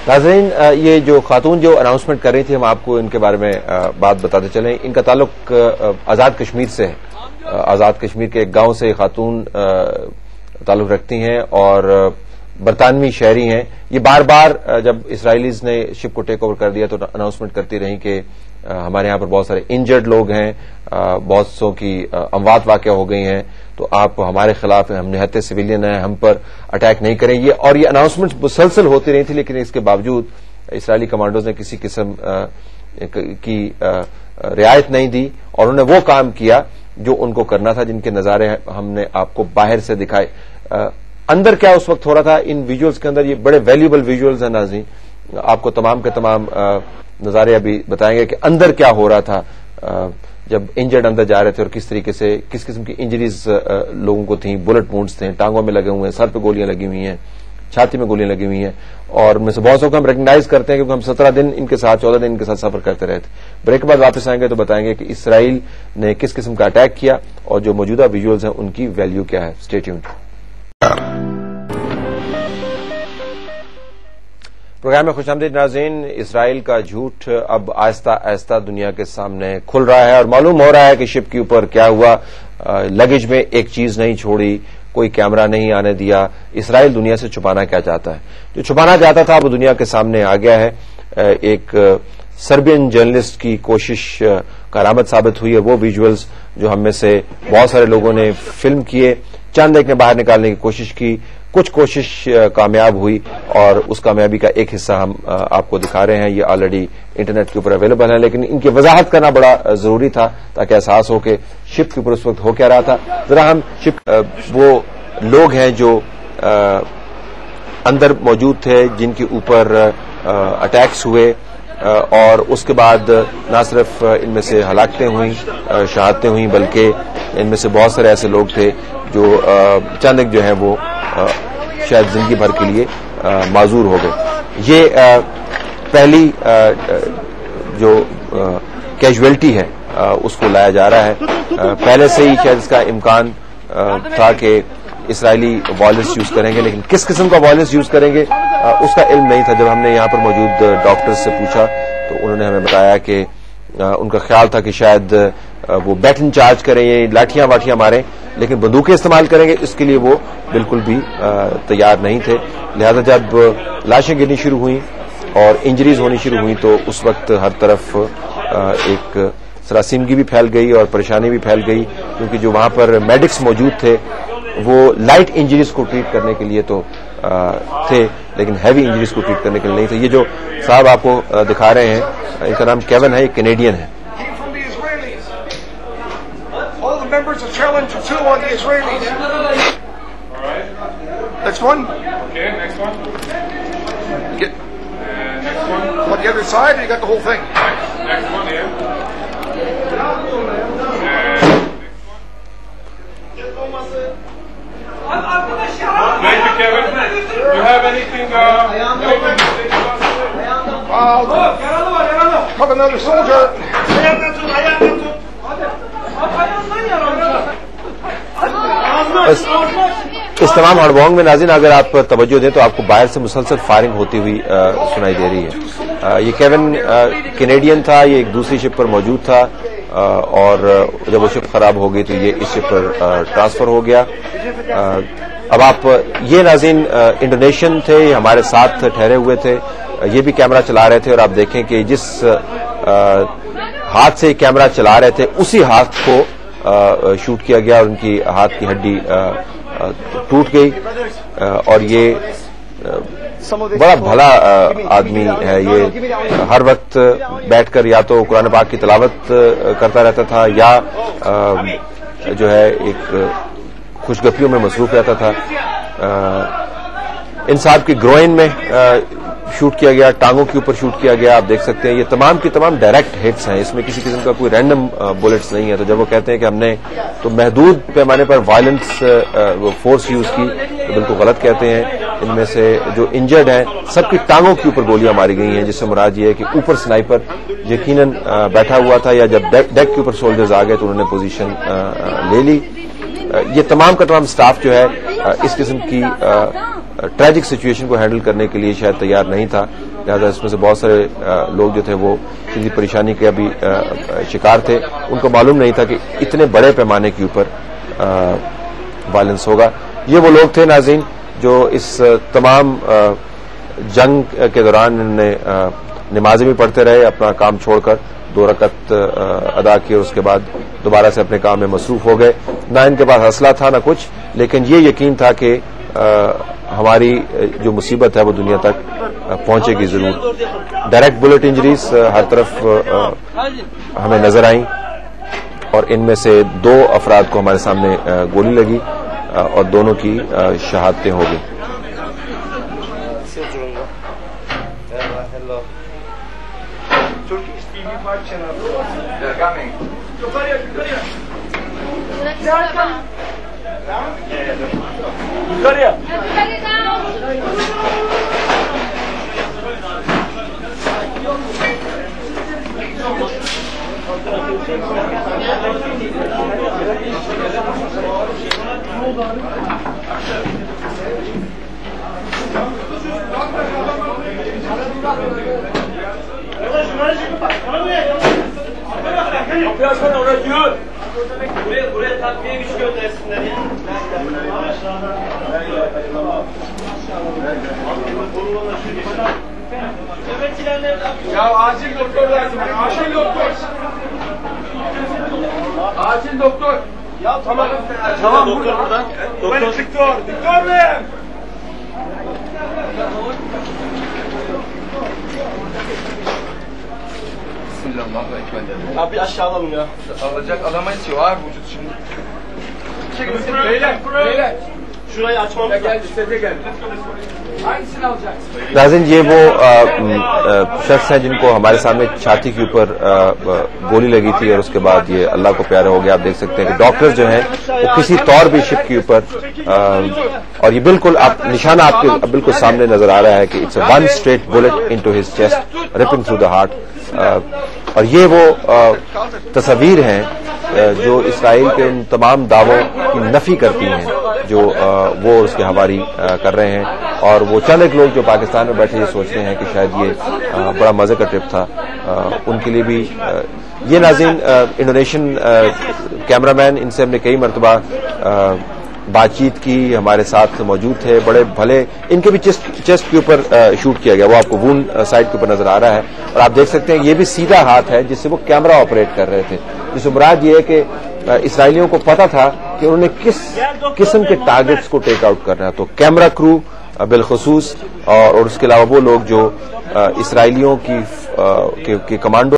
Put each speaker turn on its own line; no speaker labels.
ناظرین، یہ جو خاتون جو اناؤنسمنٹ کر رہی تھی، ہم آپ کو ان کے بارے میں بات بتاتے چلیں. ان کا تعلق آزاد کشمیر سے ہے. آزاد کشمیر کے ایک گاؤں سے یہ خاتون تعلق رکھتی ہیں اور برطانوی شہری ہیں. یہ بار بار جب اسرائیلیز نے شپ کو ٹیک اوور کر دیا تو اناؤنسمنٹ کرتی رہیں کہ ہمارے یہاں پر بہت سارے انجرڈ لوگ ہیں، بہت سو کی اموات واقع ہو گئی ہیں، تو آپ ہمارے خلاف ہیں، ہم نہایت سویلین ہیں، ہم پر اٹیک نہیں کریں. اور یہ اناؤنسمنٹ مسلسل ہوتی رہی تھی، لیکن اس کے باوجود اسرائیلی کمانڈوز نے کسی قسم کی رعایت نہیں دی اور انہوں نے وہ کام کیا جو ان کو کرنا تھا، جن کے نظارے ہم نے آپ کو باہر سے دکھائے. اندر کیا اس وقت ہو رہا تھا ان ویجولز کے اندر، یہ بڑے ویلیوبل ویجولز ہیں ناظرین، آپ کو تمام کے تمام نظارے ابھی بتائیں گے کہ اندر کیا ہو رہا تھا جب انجرڈ اندر جا رہے تھے اور کس طریقے سے کس قسم کی انجریز لوگوں کو تھیں. بلٹ وونڈز تھے، ٹانگوں میں لگے ہوئے ہیں، سر پہ گولیاں لگی ہوئی ہیں، چھاتی میں گولیاں لگی ہوئی ہیں، اور ان میں سے بہت سو کو ہم ریکگنائز کرتے ہیں کیونکہ ہم 17 دن ان کے ساتھ 14 دن ان کے ساتھ سفر کرتے رہے تھے. بریک کے بعد واپس آئیں گے تو بتائیں گے کہ اسرائیل نے کس قسم کا اٹیک کیا اور جو موجودہ ویجولز ہیں ان کی ویلیو کیا ہے. Stay tuned. پروگرام میں خوش آمدید ناظرین. اسرائیل کا جھوٹ اب آہستہ آہستہ دنیا کے سامنے کھل رہا ہے اور معلوم ہو رہا ہے کہ شپ کے اوپر کیا ہوا. لگیج میں ایک چیز نہیں چھوڑی، کوئی کیمرہ نہیں آنے دیا. اسرائیل دنیا سے چھپانا کیا چاہتا ہے؟ جو چھپانا چاہتا تھا وہ دنیا کے سامنے آ گیا ہے. ایک سربین جرنلسٹ کی کوشش کارآمد ثابت ہوئی ہے. وہ ویجولز جو ہم میں سے بہت سارے لوگوں نے فلم کیے، چند ایک نے باہر نکالنے کی کوشش کی، کچھ کوشش کامیاب ہوئی اور اس کامیابی کا ایک حصہ ہم آپ کو دکھا رہے ہیں. یہ آلریڈی انٹرنیٹ کے اوپر اویلیبل ہے، لیکن ان کی وضاحت کرنا بڑا ضروری تھا تاکہ احساس ہو کہ شپ کے اوپر اس وقت ہو کیا رہا تھا. ذرا ہم شپ وہ لوگ ہیں جو اندر موجود تھے جن کے اوپر اٹیکس ہوئے اور اس کے بعد نہ صرف ان میں سے ہلاکتیں ہوئیں، شہادتیں ہوئیں، بلکہ ان میں سے بہت سارے ایسے لوگ تھے جو چند ایک جو ہیں وہ شاید زندگی بھر کے لیے معذور ہو گئے. یہ پہلی جو کیجویلٹی ہے اس کو لایا جا رہا ہے. پہلے سے ہی شاید اس کا امکان تھا کہ اسرائیلی وائلنس یوز کریں گے، لیکن کس قسم کا وائلنس یوز کریں گے اس کا علم نہیں تھا. جب ہم نے یہاں پر موجود ڈاکٹرز سے پوچھا تو انہوں نے ہمیں بتایا کہ ان کا خیال تھا کہ شاید وہ بیٹن چارج کریں یا لاٹھیاں واٹھیاں ماریں، لیکن بندوقیں استعمال کریں گے اس کے لیے وہ بالکل بھی تیار نہیں تھے. لہذا جب لاشیں گرنی شروع ہوئیں اور انجریز ہونی شروع ہوئیں تو اس وقت ہر طرف ایک سراسیمگی بھی پھیل گئی اور پریشانی بھی پھیل گئی، کیونکہ جو وہاں پر میڈکس موجود تھے وہ لائٹ انجریز کو ٹریٹ کرنے کے لیے تو تھے لیکن ہیوی انجریز کو ٹریٹ کرنے کے لیے نہیں تھے. یہ جو صاحب آپ کو دکھا رہے ہیں ان کا نام کیون ہے، یہ کینیڈین ہے.
Members of challenge 2 on the Israelis. All right. Next one.
Okay, next one.
Get.
Next one.
On the other side, you got the whole thing.
Next one, yeah. Thank you, Kevin. You have anything to say about it?
Come another soldier.
اس تمام ہڑبونگ میں ناظرین اگر آپ توجہ دیں تو آپ کو باہر سے مسلسل فائرنگ ہوتی ہوئی سنائی دے رہی ہے. یہ کیون کینیڈین تھا، یہ ایک دوسری شپ پر موجود تھا اور جب وہ شپ خراب ہو گئی تو یہ اس شپ پر ٹرانسفر ہو گیا. اب آپ یہ ناظرین انڈونیشین تھے، یہ ہمارے ساتھ ٹھہرے ہوئے تھے، یہ بھی کیمرہ چلا رہے تھے اور آپ دیکھیں کہ جس ہاتھ سے کیمرہ چلا رہے تھے اسی ہاتھ کو شوٹ کیا گیا اور ان کی ہاتھ کی ہڈی ٹوٹ گئی. اور یہ بڑا بھلا آدمی ہے، یہ ہر وقت بیٹھ کر یا تو قرآن پاک کی تلاوت کرتا رہتا تھا یا جو ہے ایک خوشگپیوں میں مصروف رہتا تھا. ان صاحب کی گروئن میں شوٹ کیا گیا، ٹانگوں کے اوپر شوٹ کیا گیا. آپ دیکھ سکتے ہیں یہ تمام کی تمام ڈائریکٹ ہٹس ہیں، اس میں کسی قسم کا کوئی رینڈم بلٹس نہیں ہے. تو جب وہ کہتے ہیں کہ ہم نے تو محدود پیمانے پر وائلنس فورس یوز کی تو بالکل غلط کہتے ہیں. ان میں سے جو انجرڈ ہیں سب کی ٹانگوں کے اوپر گولیاں ماری گئی ہیں، جس سے مراد یہ ہے کہ اوپر سنائپر یقیناً بیٹھا ہوا تھا یا جب ڈیک کے اوپر سولجرز آ گئے تو انہوں نے پوزیشن لے لی. یہ تمام کا تمام سٹاف جو ہے اس قسم کی ٹریجک سچویشن کو ہینڈل کرنے کے لیے شاید تیار نہیں تھا، لہٰذا اس میں سے بہت سارے لوگ جو تھے وہ کسی پریشانی کے ابھی شکار تھے، ان کو معلوم نہیں تھا کہ اتنے بڑے پیمانے کے اوپر وائلنس ہوگا۔ یہ وہ لوگ تھے ناظرین جو اس تمام جنگ کے دوران انہوں نے نمازیں بھی پڑھتے رہے، اپنا کام چھوڑ کر 2 رکعت ادا کی اور اس کے بعد دوبارہ سے اپنے کام میں مصروف ہو گئے۔ نہ ان کے پاس اسلحہ تھا نہ کچھ، لیکن یہ یقین تھا کہ ہماری جو مصیبت ہے وہ دنیا تک پہنچے گی ضرور۔ ڈائریکٹ بلٹ انجریز ہر طرف ہمیں نظر آئیں اور ان میں سے 2 افراد کو ہمارے سامنے گولی لگی اور دونوں کی شہادتیں ہو گئی۔
Buraya takviye güç göndersinler ya.
Ya acil doktor lazım. Acil doktor. Acil doktor. Ya tamam. Tamam doktor buradan. Doktor. Doktor. Doktor bey.
Abi aşağı alalım ya.
Alacak alamayız ki abi vücut şimdi. Çekil beyler. Beyler.
Şurayı açmamız lazım.
Gel sete gel. Hangisini alacaksın?
ناظرین یہ وہ شخص ہیں جن کو ہمارے سامنے چھاتی کے اوپر گولی لگی تھی اور اس کے بعد یہ اللہ کو پیارے ہو گیا۔ آپ دیکھ سکتے ہیں کہ ڈاکٹر جو ہیں وہ کسی طور بھی شپ کے اوپر اور یہ بالکل نشانہ آپ کے بالکل سامنے نظر آ رہا ہے کہ it's one straight bullet into his chest ripping through the heart. اور یہ وہ تصاویر ہیں جو اسرائیل کے ان تمام دعووں کی نفی کرتی ہیں جو وہ اس کے حوالی کر رہے ہیں، اور وہ چند ایک لوگ جو پاکستان میں بیٹھے یہ سوچتے ہیں کہ شاید یہ بڑا مزے کا ٹرپ تھا، ان کے لیے بھی یہ ناظرین انڈونیشین کیمرہ مین، ان سے ہم نے کئی مرتبہ بات چیت کی، ہمارے ساتھ موجود تھے، بڑے بھلے ان کے بھی چیسٹ کے اوپر شوٹ کیا گیا، وہ آپ کو وون سائڈ کے اوپر نظر آ رہا ہے، اور آپ دیکھ سکتے ہیں یہ بھی سیدھا ہاتھ ہے جس سے وہ کیمرہ آپریٹ کر رہے تھے، جس سے مراد یہ ہے کہ اسرائیلیوں کو پتا تھا کہ انہوں نے کس قسم کے ٹارگٹس کو ٹیک آؤٹ کرنا ہے، تو کیمرہ کرو بالخصوص اور اس کے علاوہ وہ لوگ جو اسرائیلیوں کی کمانڈو